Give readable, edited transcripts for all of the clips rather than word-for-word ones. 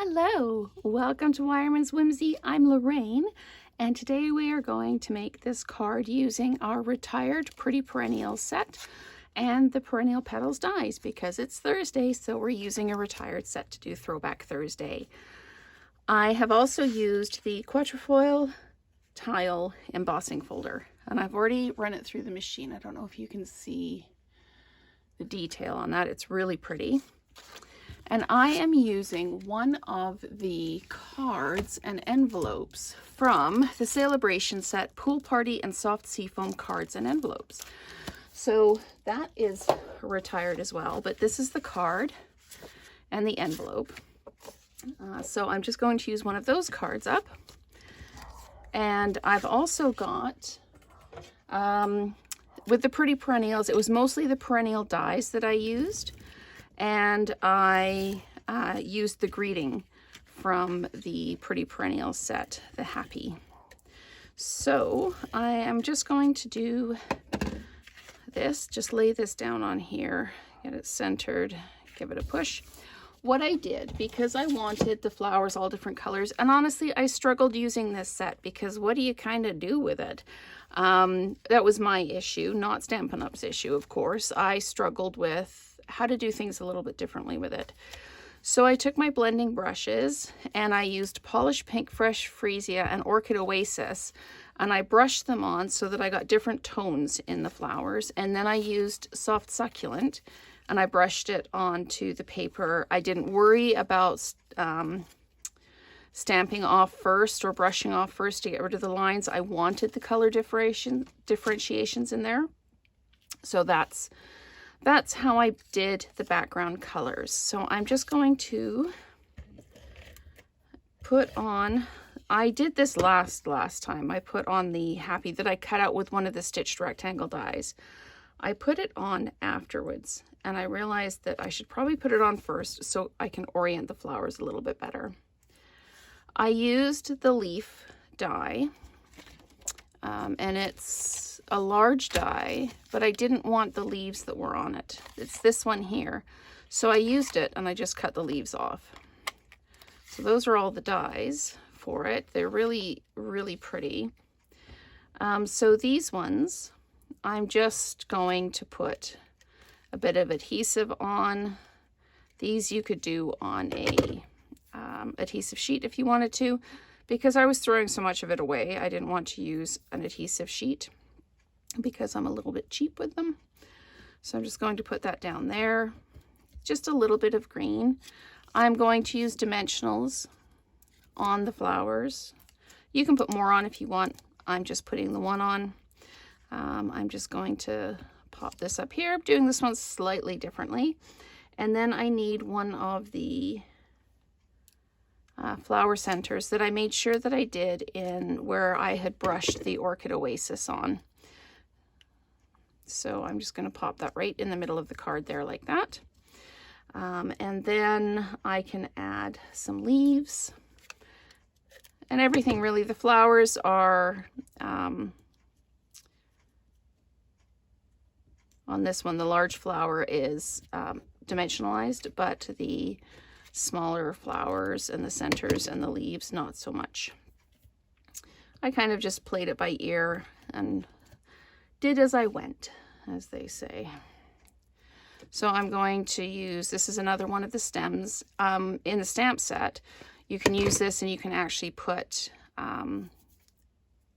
Hello, welcome to Wireman's Whimsy. I'm Lorraine, and today we are going to make this card using our retired Pretty Perennials set and the Perennial Petals dies because it's Thursday, so we're using a retired set to do Throwback Thursday. I have also used the Quatrefoil tile embossing folder, and I've already run it through the machine. I don't know if you can see the detail on that. It's really pretty. And I am using one of the cards and envelopes from the Celebration set, Pool Party and Soft Seafoam cards and envelopes. So that is retired as well, but this is the card and the envelope. So I'm just going to use one of those cards up. And I've also got, with the Pretty Perennials, it was mostly the perennial dies that I used. And I used the greeting from the Pretty Perennials set, the Happy. So I am just going to do this, just lay this down on here, get it centered, give it a push. What I did, because I wanted the flowers all different colors, and honestly I struggled using this set because what do you kind of do with it? That was my issue, not Stampin' Up's issue, of course. I struggled with how to do things a little bit differently with it. So I took my blending brushes and I used Polished Pink, Fresh Freesia, and Orchid Oasis, and I brushed them on so that I got different tones in the flowers. And then I used Soft Succulent and I brushed it onto the paper. I didn't worry about stamping off first or brushing off first to get rid of the lines. I wanted the color differentiations in there. So that's how I did the background colors. So I'm just going to put on, I did this last time. I put on the Happy that I cut out with one of the stitched rectangle dies. I put it on afterwards and I realized that I should probably put it on first so I can orient the flowers a little bit better. I used the leaf die and it's a large die, but I didn't want the leaves that were on it. It's this one here. So I used it and I just cut the leaves off. So those are all the dies for it. They're really, really pretty. So these ones, I'm just going to put a bit of adhesive on. These you could do on a adhesive sheet if you wanted to. Because I was throwing so much of it away, I didn't want to use an adhesive sheet because I'm a little bit cheap with them. So I'm just going to put that down there. Just a little bit of green. I'm going to use dimensionals on the flowers. You can put more on if you want. I'm just putting the one on. I'm just going to pop this up here. I'm doing this one slightly differently. And then I need one of the flower centers that I made sure that I did in where I had brushed the Orchid Oasis on. So I'm just going to pop that right in the middle of the card there like that. And then I can add some leaves and everything really. The flowers are, on this one, the large flower is dimensionalized, but the smaller flowers and the centers and the leaves, not so much. I kind of just played it by ear and did as I went, as they say. So I'm going to use, this is another one of the stems. In the stamp set, you can use this and you can actually put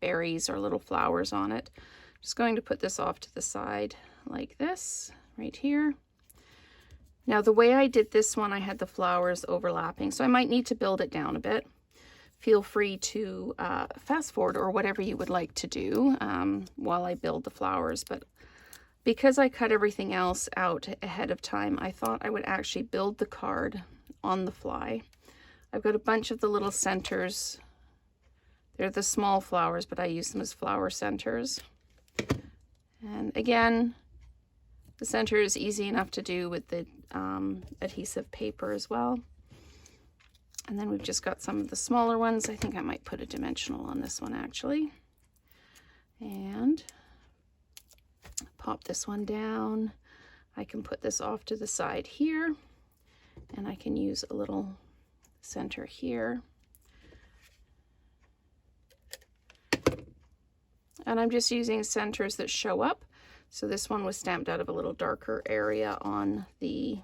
berries or little flowers on it. I'm just going to put this off to the side like this, right here. Now the way I did this one, I had the flowers overlapping, so I might need to build it down a bit. Feel free to fast forward or whatever you would like to do while I build the flowers, but because I cut everything else out ahead of time, I thought I would actually build the card on the fly. I've got a bunch of the little centers. They're the small flowers, but I use them as flower centers. And again, the center is easy enough to do with the adhesive paper as well. And then we've just got some of the smaller ones. I think I might put a dimensional on this one actually. And pop this one down. I can put this off to the side here and I can use a little center here. And I'm just using centers that show up. So this one was stamped out of a little darker area on the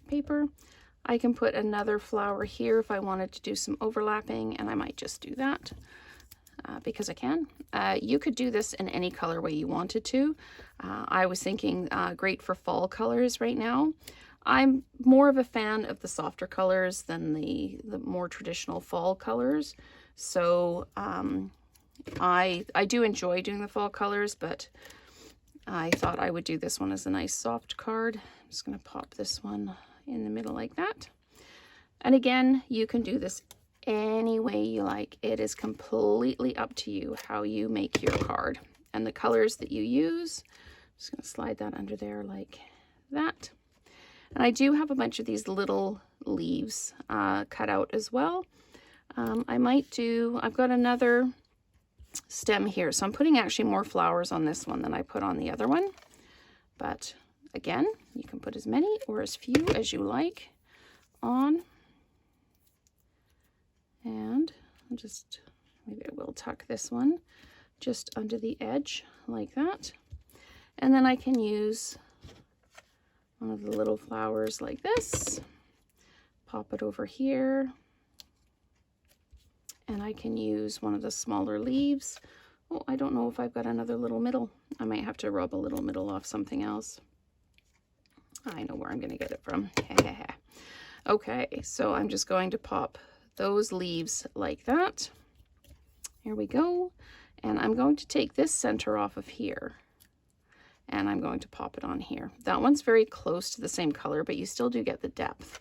paper. I can put another flower here if I wanted to do some overlapping, and I might just do that because I can. You could do this in any color way you wanted to. I was thinking great for fall colors right now. I'm more of a fan of the softer colors than the more traditional fall colors. So I do enjoy doing the fall colors, but I thought I would do this one as a nice soft card. I'm just going to pop this one in the middle like that. And again, you can do this any way you like. It is completely up to you how you make your card and the colors that you use. I'm just going to slide that under there like that. And I do have a bunch of these little leaves cut out as well. I've got another stem here, so I'm putting actually more flowers on this one than I put on the other one. But again, you can put as many or as few as you like on. And I'll just, maybe I will tuck this one just under the edge like that. And then I can use one of the little flowers like this, pop it over here. And I can use one of the smaller leaves. Oh, I don't know if I've got another little middle. I might have to rub a little middle off something else. I know where I'm going to get it from. Okay, so I'm just going to pop those leaves like that. Here we go. And I'm going to take this center off of here. And I'm going to pop it on here. That one's very close to the same color, but you still do get the depth.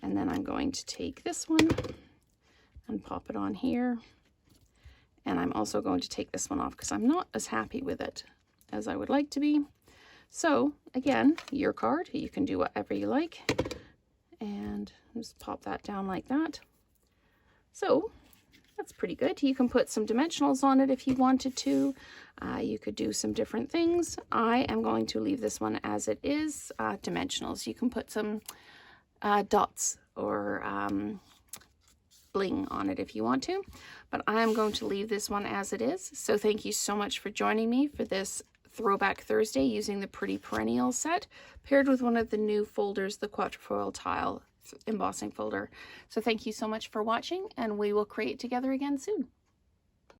And then I'm going to take this one and pop it on here. And I'm also going to take this one off because I'm not as happy with it as I would like to be. So again, your card, you can do whatever you like. And just pop that down like that. So that's pretty good. You can put some dimensionals on it if you wanted to. You could do some different things. I am going to leave this one as it is, dimensionals. You can put some dots or bling on it if you want to, but I'm going to leave this one as it is. So thank you so much for joining me for this Throwback Thursday using the Pretty Perennials set paired with one of the new folders, the Quatrefoil Tile embossing folder. So thank you so much for watching, and we will create together again soon.